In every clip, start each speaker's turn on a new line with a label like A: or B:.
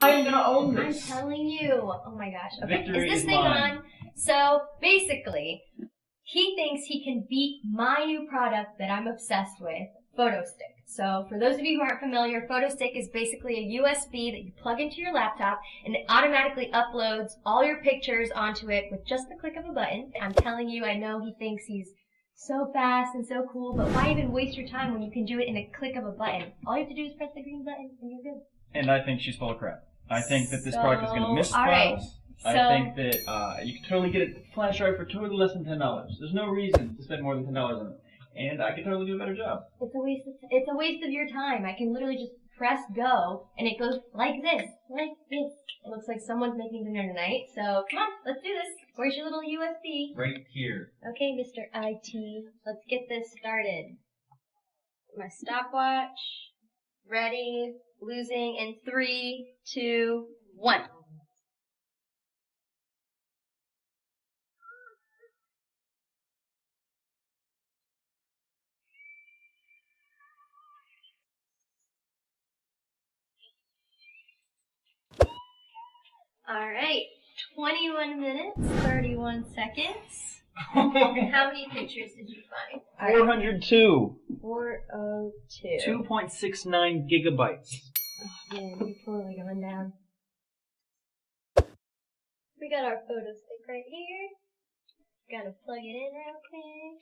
A: I'm gonna own this.
B: I'm telling you. Oh my gosh. Okay,
A: Victory
B: is this
A: is
B: thing
A: mine.
B: on? So basically, he thinks he can beat my new product that I'm obsessed with, PhotoStick. So for those of you who aren't familiar, PhotoStick is basically a USB that you plug into your laptop and it automatically uploads all your pictures onto it with just the click of a button. I'm telling you, I know he thinks he's so fast and so cool, but why even waste your time when you can do it in a click of a button? All you have to do is press the green button and you're good.
A: And I think she's full of crap. I think that this product is going to miss
B: alright.
A: files. I think that you can totally get a flash drive for totally less than $10. There's no reason to spend more than $10 on it. And I can totally do a better job.
B: It's a waste of your time. I can literally just press go and it goes like this. Like this. It looks like someone's making dinner tonight. So come on, let's do this. Where's your little USB?
A: Right here.
B: Okay, Mr. IT. Let's get this started. My stopwatch. Ready. Losing in 3, 2, 1. Alright, 21 minutes, 31 seconds. How many pictures did you find?
A: 402.
B: 402.
A: 2.69 gigabytes.
B: Oh man, you're totally going down. We got our photo stick right here. Gotta plug it in real quick.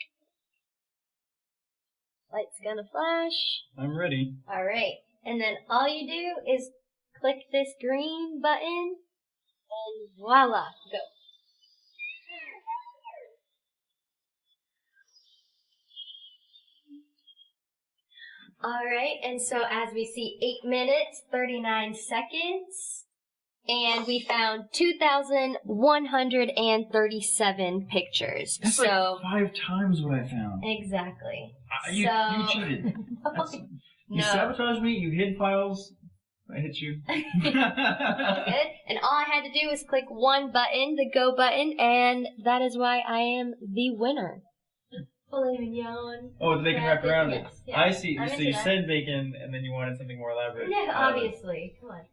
B: Light's gonna flash.
A: I'm ready.
B: Alright, and then all you do is click this green button and voila, go. Alright, and so as we see 8 minutes, 39 seconds, and we found 2,137 pictures.
A: That's
B: so
A: like 5 times what I found.
B: exactly.
A: You cheated. You sabotaged me, you hid files. I hit you.
B: Good. And all I had to do was click one button, the go button, and that is why I am the winner. Filet mignon.
A: Oh, the bacon wrapped around it.
B: Yes, yes.
A: I see.
B: I'm
A: So
B: into
A: you
B: that.
A: said bacon, and then you wanted something more elaborate.
B: Yeah, obviously. Come on.